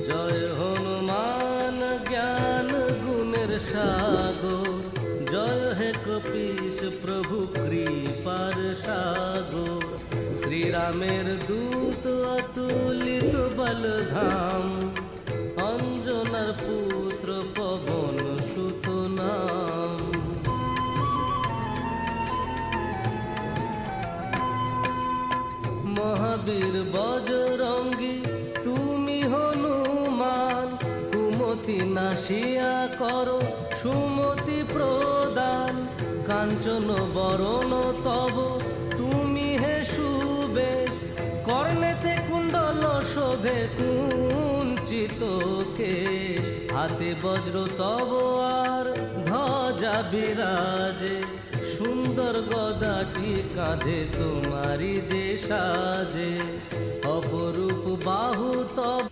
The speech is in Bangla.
জয় হনুমান জ্ঞান গুণের সাগর, জয় হে কপীশ প্রভু কৃপার সাগর। শ্রীরামের দূত অতুলিত বলধাম, অঞ্জনার পুত্র পবন সুত নাম। মহাবীর বজরঙ্গী তুমি হনুমান, কুমতি নাশিয়া করো সুমতি প্রদান। কাঞ্চন বরণ তব তুমি হে সুবেশ, কর্ণেতে কুণ্ডল শোভে কুঞ্চিত কেশ। হাতে বজ্র তব আর ধ্বজা বিরাজে, সুন্দর গদাটি কাঁধে তোমারি যে সাজে। অপরূপ বাহু তব